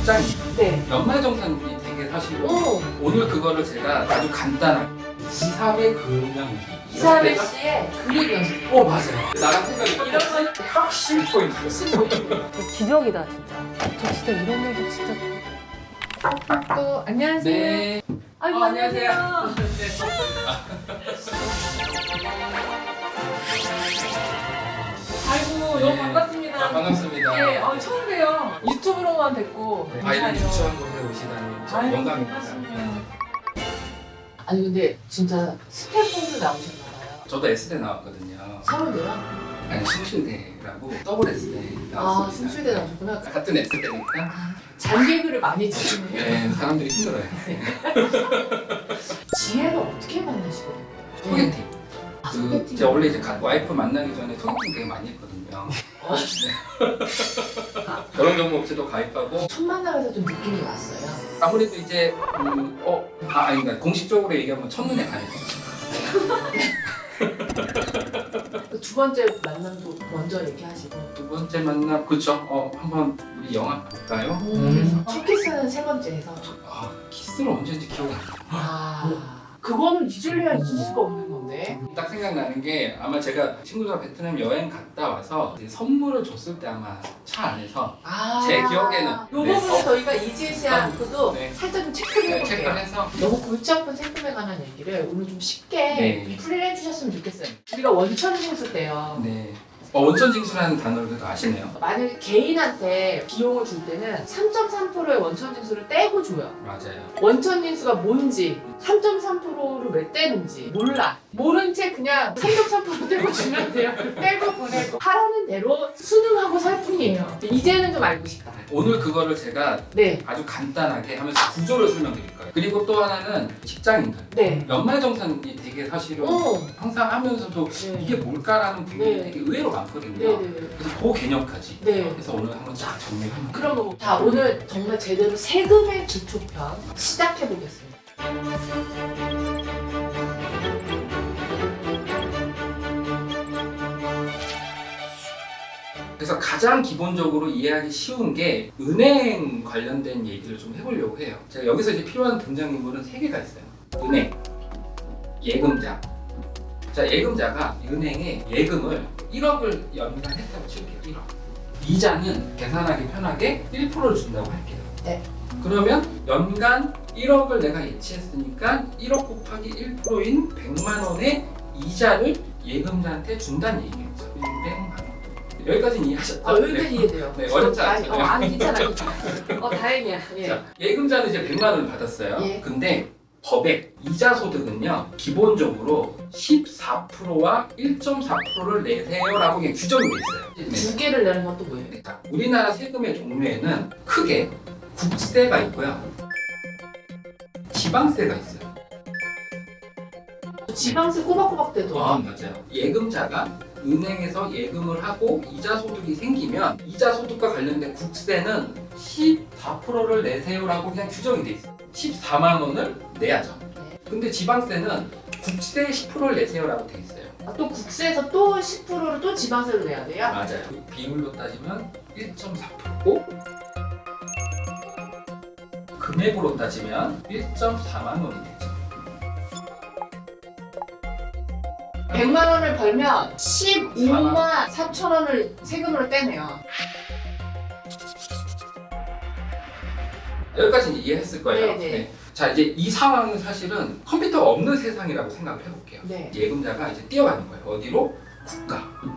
직장인 네. 연말정산이 되게 사실은 오. 오늘 그거를 제가 아주 간단하게 이사회 금연기 이사회 씨의 그림 연습. 맞아요. 나랑 생각이 이런 건 확실히 포인트. 기적이다 진짜. 저 진짜 이런 얘기 진짜. 또 안녕하세요. 네. 아이고 안녕하세요. 아이고 너무 네. 반갑습니다. 반갑습니다. 예, 처음 봬요. 유튜브로만 뵙고. 아이를 인사해요. 유치한 곳에 오시다니 참 아이고, 영광입니다. 반갑습니다. 아니 근데 진짜 스태프분들 나오셨나봐요. 저도 S대 나왔거든요. 서울대요? 아니 숭실대라고 더블 S대 아, 나왔습니다. 숭실대 나오셨구나. 같은 S대니까 잔개그를 많이 치시네요. 네, 사람들이 힘들어요. 지혜는 어떻게 만나시게 됐어요? 소개팅. 아, 그 소개팅. 제가 원래 이제 와이프 만나기 전에 소개팅 되게 많이 했거든요. 결혼 정보 업체도 가입하고 첫 만남에서 좀 느낌이 왔어요. 아무래도 이제 아니다 공식적으로 얘기하면 첫눈에 반했죠. 그 두 번째 만남도 먼저 얘기하시고. 두 번째 만남 그쵸? 한번 우리 영화 볼까요? 첫 키스는 세 번째에서. 키스를 언제 했는지 기억이 안 나. 그거는 잊을래야 잊을 수가 없는 건데. 딱 생각나는 게 아마 제가 친구들과 베트남 여행 갔다 와서 이제 선물을 줬을 때 아마 차 안에서 제 기억에는 요 부분은 저희가 이지혜 씨하고도 네. 살짝 좀 체크를 해볼게요. 체크를 해서 너무 골치 아픈 생금에 관한 얘기를 오늘 좀 쉽게 네. 리플레이 해주셨으면 좋겠어요. 우리가 원천 징수 때요. 네. 원천 징수라는 단어를 그래도 아시네요. 만약에 개인한테 비용을 줄 때는 3.3%의 원천 징수를 떼고 줘요. 맞아요. 원천 징수가 뭔지 3.3%를 왜 떼는지 몰라. 모른 채 그냥 3.3% 떼고 주면 돼요. 떼고 보내고 하라는 대로 순응하고 살 뿐이에요. 이제는 좀 알고 싶다. 오늘 그거를 제가 네. 아주 간단하게 하면서 구조를 설명드릴 거예요. 그리고 또 하나는 직장인들. 네. 연말정산이 되게 사실은 항상 하면서도 네. 이게 뭘까라는 부분이 네. 되게 의외로 많거든요. 네네. 그래서 그 개념까지. 네. 그래서 오늘 한번 쫙 정리해볼게요. 그럼 자 오늘 정말 제대로 세금의 기초편 시작해 보겠습니다. 그래서 가장 기본적으로 이해하기 쉬운 게 은행 관련된 얘기를 좀 해보려고 해요. 제가 여기서 이제 필요한 등장인물은 세 개가 있어요. 은행, 예금자. 자, 예금자가 은행에 예금을 1억을 연간 했다고 칠게요. 1억. 이자는 계산하기 편하게 1%를 준다고 할게요. 네. 그러면 연간 1억을 내가 예치했으니까 1억 곱하기 1%인 100만 원의 이자를 예금자한테 준다는 얘기겠죠. 100만 원. 여기까지는 이해하셨죠? 여기까지 이해돼요. 네, 어렵지 않죠. 아니 괜찮아. 다행이야. 예. 자, 예금자는 이제 100만 원을 받았어요. 예. 근데 법에 이자 소득은요 기본적으로 14%와 1.4%를 내세요라고 그냥 규정이 돼 있어요. 네. 두 개를 내는 건 또 뭐예요? 자, 우리나라 세금의 종류에는 크게 국세가 있고요, 지방세가 있어요. 지방세 꼬박꼬박 떼도. 맞아요. 예금자가 은행에서 예금을 하고 이자 소득이 생기면 이자 소득과 관련된 국세는 14%를 내세요라고 그냥 규정이 돼 있어요. 14만 원을 내야죠. 네. 근데 지방세는 국세 10%를 내세요라고 돼 있어요. 또 국세에서 또 10%를 또 지방세로 내야 돼요? 맞아요. 비율로 따지면 1.4%고 금액으로 따지면 1.4만 원이 되죠. 100만 원을 벌면 15만 4천 원을 세금으로 떼네요. 여기까지 이해했을 거예요. 네네. 네. 자, 이제 이 상황은 사실은 컴퓨터가 없는 세상이라고 생각을 해볼게요. 네. 예금자가 이제 뛰어가는 거예요. 어디로?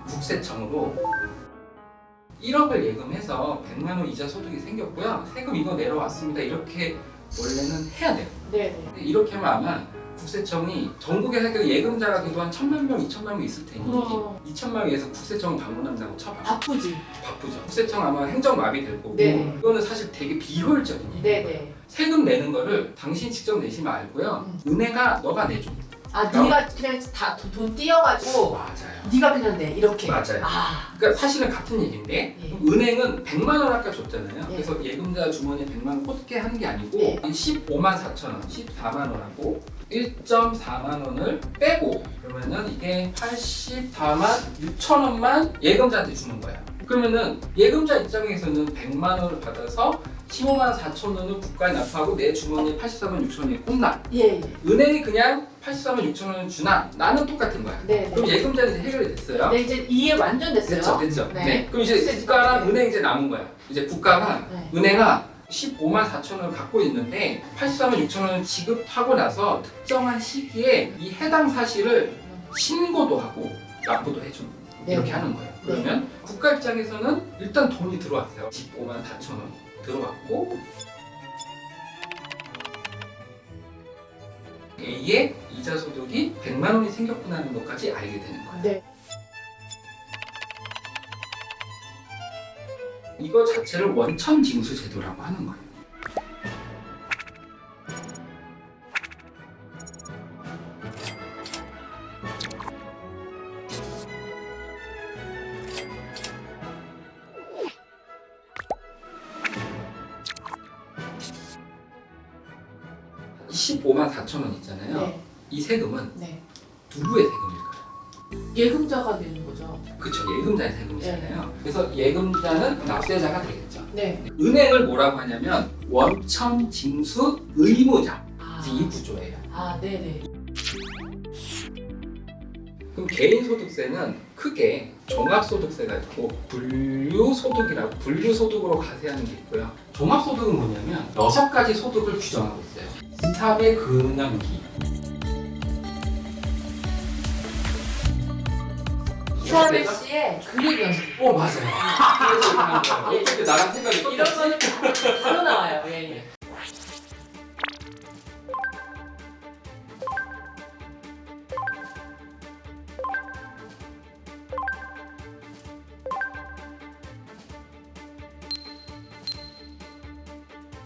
국세청으로 1억을 예금해서 100만 원 이자 소득이 생겼고요. 세금 이거 내러 왔습니다. 이렇게 원래는 해야 돼요. 네네. 근데 이렇게 하면 아마 국세청이 전국에 예금자가 그래도 한 1,000만 명, 2,000만 명 있을 테니 그럼. 2,000만 명에서 국세청 방문한다고 쳐봐. 바쁘지. 바쁘죠. 국세청 아마 행정마비 될 거고 네. 이거는 사실 되게 비효율적인 일이에요. 네네. 세금 내는 거를 당신 직접 내지 말고요. 은행아 너가 내줘. 네가 그냥 다 돈 띄어가지고 맞아요. 네가 그냥 내 이렇게. 맞아요. 그러니까 사실은 같은 얘기인데 예. 은행은 100만 원 아까 줬잖아요. 예. 그래서 예금자 주머니에 100만 원 꽂게 하는 게 아니고 예. 15만 4천 원, 14만 원하고 1.4만 원을 빼고 그러면은 이게 84만 6천 원만 예금자한테 주는 거야. 그러면은 예금자 입장에서는 100만 원을 받아서 15만 4천 원을 국가에 납부하고 내 주머니에 84만 6천 원이 꼽나? 예. 은행이 그냥 84만 6천 원을 주나? 나는 똑같은 거야. 네. 그럼 예금자는 이제 해결이 됐어요. 네, 이제 이해 완전 됐어요. 됐죠. 네. 네. 그럼 이제 국가랑 은행 이제 남은 거야. 이제 국가가 네. 은행아 15만 4천 원을 갖고 있는데 84만 6천 원을 지급하고 나서 특정한 시기에 이 해당 사실을 신고도 하고 납부도 해줘. 네. 이렇게 하는 거예요. 그러면 국가 입장에서는 일단 돈이 들어왔어요. 15만 4천 원 들어왔고 A의 이자 소득이 100만 원이 생겼구나 하는 것까지 알게 되는 거예요. 네. 이거 자체를 원천징수 제도라고 하는 거예요. 이 15만 4천 원 있잖아요. 네. 이 세금은 네. 누구의 세금일까요? 예금자가 되는 거죠. 그렇죠. 예금자의 세금이잖아요. 그래서 예금자는 납세자가 되겠죠. 네. 은행을 뭐라고 하냐면 원천징수 의무자. 아, 이 구조예요. 네네. 그럼 개인소득세는 크게 종합소득세가 있고 분류소득이라고 분류소득으로 가세하는 게 있고요. 종합소득은 뭐냐면 6가지 소득을 규정하고 있어요. 2, 3의 근원기, 이사벨 씨의 그리견. 맞아요. 그래서 이렇게 하는 거예요. 어떻게 나랑 생각이 이런 똑같지? 거는 바로 나와요. 예.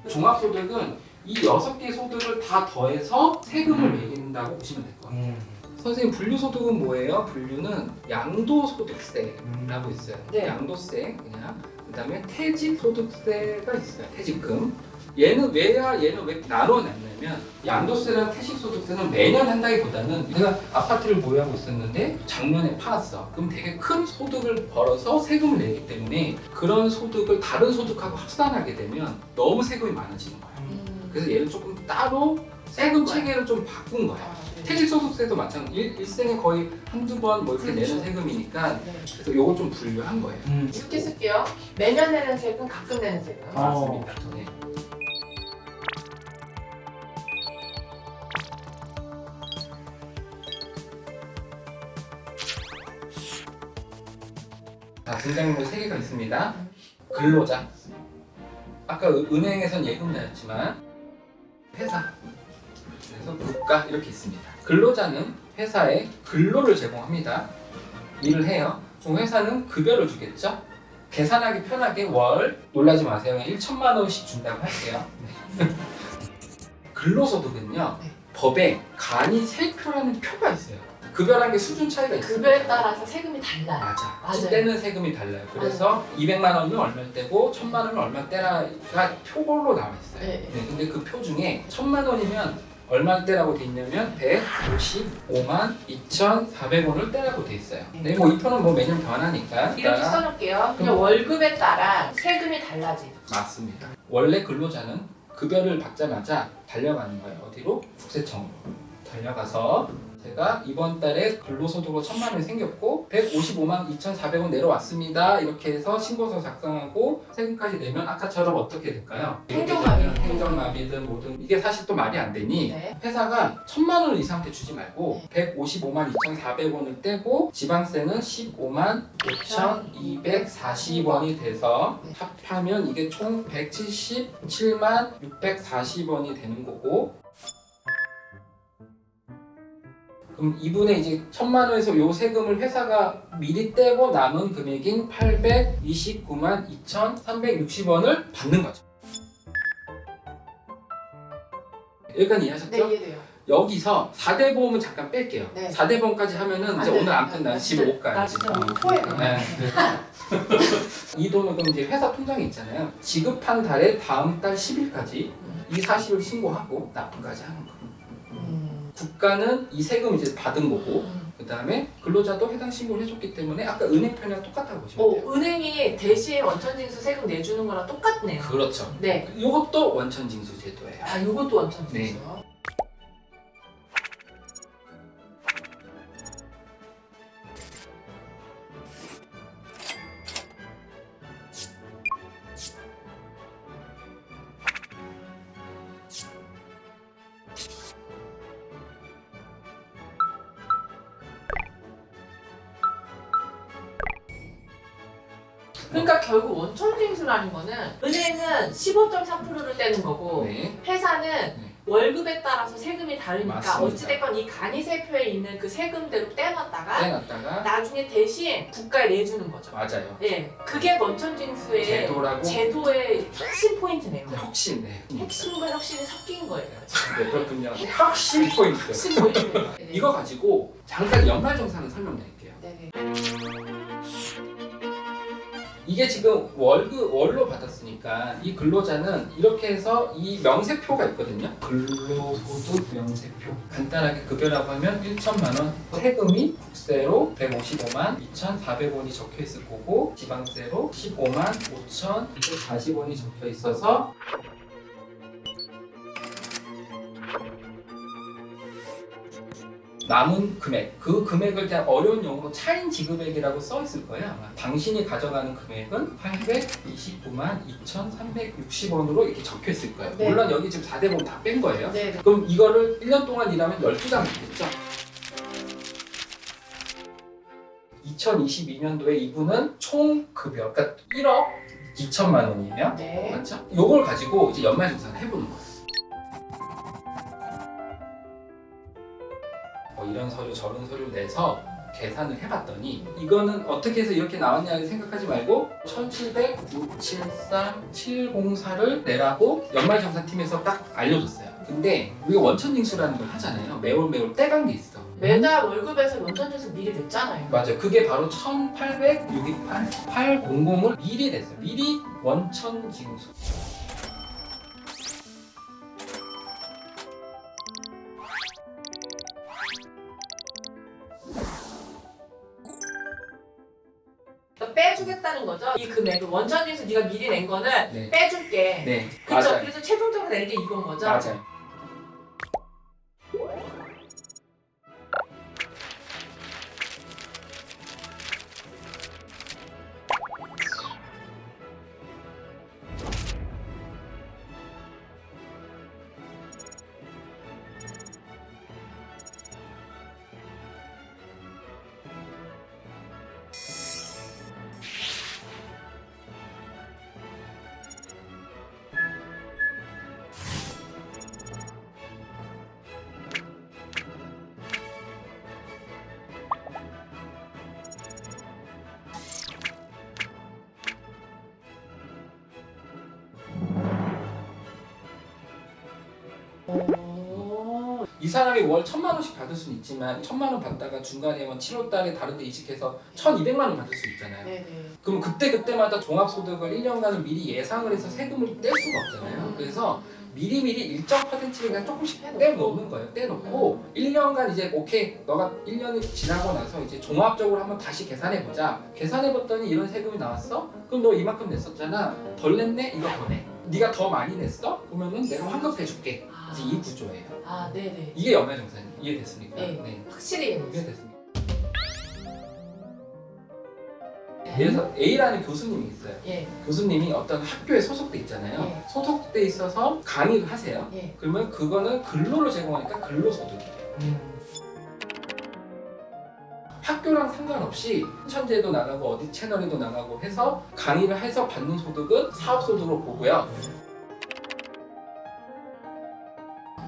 종합소득은 이 6개 소득을 다 더해서 세금을 매긴다고 보시면 될 거예요. 선생님, 분류소득은 뭐예요? 분류는 양도소득세라고 있어요. 네. 양도세 그냥. 그다음에 퇴직소득세가 있어요. 퇴직금. 얘는 왜야 얘는 왜 나눠놨냐면 양도세랑 퇴직소득세는 매년 한다기보다는 내가 아파트를 보유하고 있었는데 작년에 팔았어. 그럼 되게 큰 소득을 벌어서 세금을 내기 때문에 그런 소득을 다른 소득하고 합산하게 되면 너무 세금이 많아지는 거예요. 그래서 얘를 조금 따로 세금 체계를 좀 바꾼 거야. 퇴직소득세도 마찬가지. 일생에 거의 한두 번 뭐 이렇게 그렇죠. 내는 세금이니까 네. 그래서 요거 좀 분류한 거예요. 이렇게 쓸게요. 매년 내는 세금, 가끔 내는 세금. 맞습니다. 네. 자, 등장인물 3개가 있습니다. 근로자. 아까 은행에선 예금자였지만 회사. 그래서 국가 이렇게 있습니다. 근로자는 회사에 근로를 제공합니다. 일을 해요. 그럼 회사는 급여를 주겠죠? 계산하기 편하게 월 놀라지 마세요. 그냥 1천만 원씩 준다고 할게요. 네. 근로소득은요. 네. 법에 간이 세표라는 표가 있어요. 급여라는 게 수준 차이가 있어요. 급여에 따라서 세금이 달라요. 맞아. 맞아요. 떼는 세금이 달라요. 그래서 200만 원이면 얼마 떼고 1000만 원이면 얼마 떼라가 표로 나와 있어요. 네. 네, 근데 그 표 중에 1000만 원이면 얼마 떼라고 돼 있냐면 155만 2,400원을 떼라고 돼 있어요. 네, 뭐 이 표는 뭐 매년 변하니까. 이렇게 써놓을게요. 그냥 월급에 따라 세금이 달라지죠. 맞습니다. 원래 근로자는 급여를 받자마자 달려가는 거예요. 어디로? 국세청으로 달려가서 제가 이번 달에 근로소득으로 1000만 원이 생겼고 155만 2,400원 내려왔습니다. 이렇게 해서 신고서 작성하고 세금까지 내면 아까처럼 어떻게 될까요? 행정마비. 행정마비든 뭐든 이게 사실 또 말이 안 되니 네. 회사가 1000만 원을 이상한테 주지 말고 155만 2,400원을 떼고 지방세는 15만 5,240원이 돼서 합하면 이게 총 177만 640원이 되는 거고 그럼 이분의 이제 1000만 원에서 요 세금을 회사가 미리 떼고 남은 금액인 829만 2,360원을 받는 거죠. 여기까지 이해하셨죠? 네, 이해돼요. 여기서 4대 보험은 잠깐 뺄게요. 네. 4대 보험까지 하면은 이제 안 돼. 오늘 안 끝나. 나 집 진짜- 못 가요. 나 진짜 오늘 토해요. 네. 이 돈은 그럼 이제 회사 통장에 있잖아요. 지급한 달에 다음 달 10일까지 이 사실을 신고하고 납부까지 하는 거예요. 국가는 이 세금 이제 받은 거고 그 다음에 근로자도 해당 신고를 해줬기 때문에 아까 은행 편이랑 똑같다고 보시면 돼요. 은행이 대신 원천징수 세금 내주는 거랑 똑같네요. 그렇죠. 네. 이것도 원천징수 제도예요. 아, 요것도 원천징수. 네. 그러니까 결국 원천징수라는 거는 은행은 15.3%를 떼는 거고 네. 회사는 월급에 따라서 세금이 다르니까 맞습니다. 어찌됐건 이 간이세표에 있는 그 세금대로 떼놨다가 떼놨다가 나중에 대신 국가에 내주는 거죠. 맞아요. 예, 그게 원천징수의 제도라고 제도의 핵심 포인트네요. 혁신. 네. 핵심과 혁신이 섞인 거예요. 네, 그렇군요. 혁신 포인트. 핵심 포인트예요. 네. 이거 가지고 잠깐 연말정산을 설명드릴게요. 네네. 이게 지금 월로 받았으니까 이 근로자는 이렇게 해서 이 명세표가 있거든요. 근로소득 명세표. 간단하게 급여라고 하면 1천만 원. 세금이 국세로 155만 2,400원이 적혀 있을 거고 지방세로 15만 5,240원이 적혀 있어서 남은 금액, 그 금액을 그냥 어려운 용어로 차인 지급액이라고 써 있을 거예요. 아마. 당신이 가져가는 금액은 829만 2,360원으로 이렇게 적혀 있을 거예요. 네. 물론 여기 지금 4대본 다 뺀 거예요. 네네. 그럼 이거를 1년 동안 일하면 12장 받겠죠? 2022년도에 이분은 총 급여, 그러니까 1억 2천만 원이에요. 네. 맞죠? 이걸 가지고 이제 연말정산을 해보는 거예요. 이런 서류 저런 서류를 내서 계산을 해봤더니 이거는 어떻게 해서 이렇게 나왔냐 생각하지 말고 1700-673-704를 내라고 연말정산팀에서 딱 알려줬어요. 근데 우리가 원천징수라는 걸 하잖아요. 매월 떼간 게 있어. 매달 월급에서 원천징수 미리 냈잖아요. 맞아요. 그게 바로 1800-628-800을 미리 냈어요. 미리 원천징수. 빼주겠다는 거죠. 이 금액을 원천징수 네가 미리 낸 거는 네. 빼줄게. 네. 그렇죠. 맞아요. 그래서 최종적으로 낸 게 이건 거죠. 맞아요. 오. 이 사람이 월 1,000만 원씩 받을 수는 있지만 1,000만 원 받다가 중간에 뭐 7월 달에 다른 데 이직해서 1,200만 원 받을 수 있잖아요. 네네. 그럼 그때마다 종합소득을 1년간을 미리 예상을 해서 세금을 뗄 수가 없잖아요. 그래서 미리미리 일정 퍼센트를 그냥 조금씩 떼놓는 거예요. 떼놓고 1년간 이제 오케이 너가 1년이 지나고 나서 이제 종합적으로 한번 다시 계산해보자. 계산해봤더니 이런 세금이 나왔어? 그럼 너 이만큼 냈었잖아. 덜 냈네? 이거 더 내. 네가 더 많이 냈어? 그러면은 내가 환급해줄게. 이제 이 구조예요. 아, 네네. 이게 연말정산 이해됐습니까? 네. 확실히 이해됐습니다. 그래서 A라는 교수님이 있어요. 예. 교수님이 어떤 학교에 소속돼 있잖아요. 예. 소속돼 있어서 강의를 하세요. 예. 그러면 그거는 근로를 제공하니까 근로소득이에요. 학교랑 상관없이 천재도 나가고 어디 채널에도 나가고 해서 강의를 해서 받는 소득은 사업소득으로 보고요.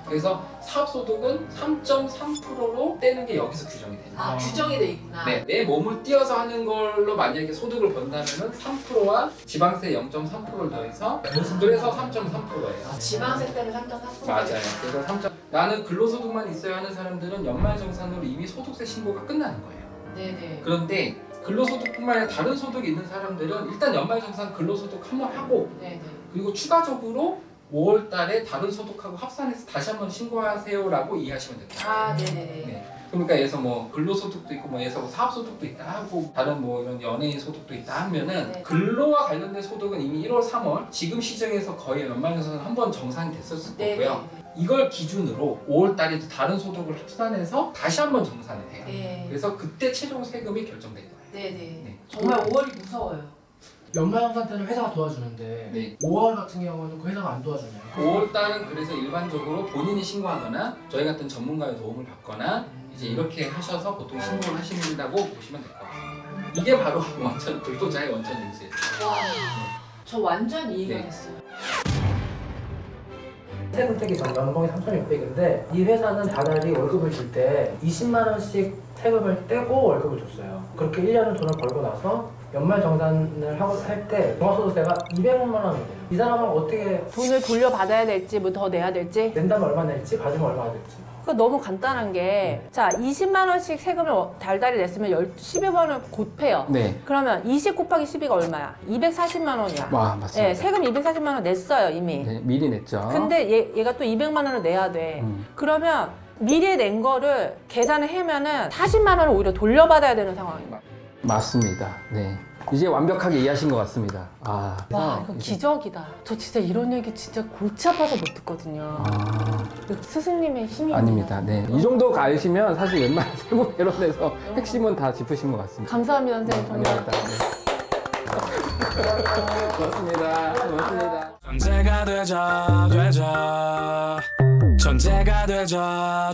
그래서 사업소득은 3.3%로 떼는 게 여기서 규정이 돼요. 아, 규정이 돼 있구나. 네, 내 몸을 띄어서 하는 걸로 만약에 소득을 번다면 3%와 지방세 0.3%를 더해서 그래서 3.3%예요. 아, 지방세 때문에 3.4%. 맞아요. 그래서 3. 나는 근로소득만 있어야 하는 사람들은 연말정산으로 이미 소득세 신고가 끝나는 거예요. 네네. 그런데 근로소득뿐만 아니라 다른 소득이 있는 사람들은 일단 연말정산 근로소득 한번 하고 네네. 그리고 추가적으로 5월 달에 다른 소득하고 합산해서 다시 한번 신고하세요라고 이해하시면 됩니다. 아, 네네네. 네. 그러니까 예서 뭐 근로소득도 있고 뭐 예서 사업소득도 있다 하고 다른 뭐 이런 연예인 소득도 있다 하면은 네. 근로와 관련된 소득은 이미 1월, 3월 지금 시정에서 거의 연말정산은 한 번 정산이 됐었을 거고요. 이걸 기준으로 5월 달에도 다른 소득을 합산해서 다시 한 번 정산을 해요. 네. 그래서 그때 최종 세금이 결정될 거예요. 네네. 네. 정말 5월이 무서워요. 연말정산 때는 회사가 도와주는데 네. 5월 같은 경우는 그 회사가 안 도와주네요. 5월 달은 그래서 일반적으로 본인이 신고하거나 저희 같은 전문가의 도움을 받거나 이제 이렇게 하셔서 보통 신고를 하신다고 보시면 될 것 같아요. 이게 바로 완전 불도자의 원천 인수예요. 와, 저 완전 이해가 네. 됐어요. 세금 떼기 전 연봉이 3,600인데 이 회사는 다달이 월급을 줄 때 20만 원씩 세금을 떼고 월급을 줬어요. 그렇게 1년을 돈을 벌고 나서 연말정산을 하고 할 때 종합소득세가 200만 원이 돼요. 이 사람은 어떻게 돈을 돌려받아야 될지 뭐 더 내야 될지 낸다면 얼마 낼지 받으면 얼마 될지. 그거 너무 간단한 게 자 20만 원씩 세금을 달달이 냈으면 12만 원을 곧 패요. 네. 그러면 20 곱하기 12가 얼마야? 240만 원이야. 와 맞습니다. 네, 세금 240만 원 냈어요 이미. 네, 미리 냈죠. 근데 얘가 또 200만 원을 내야 돼. 그러면 미리 낸 거를 계산을 해면은 40만 원을 오히려 돌려받아야 되는 상황인 거야. 맞습니다. 네. 이제 완벽하게 이해하신 것 같습니다. 아. 와 이거 기적이다. 저 진짜 이런 얘기 진짜 골치 아파서 못 듣거든요. 그 스승님의 힘이 아닙니다. 네. 이 정도 알시면 사실 웬만한 세금 개론에서 핵심은 다 짚으신 것 같습니다. 감사합니다 선생님 정말. 아닙니다. 네. 고맙습니다. 고맙습니다. 천재가 되자 천재가 되자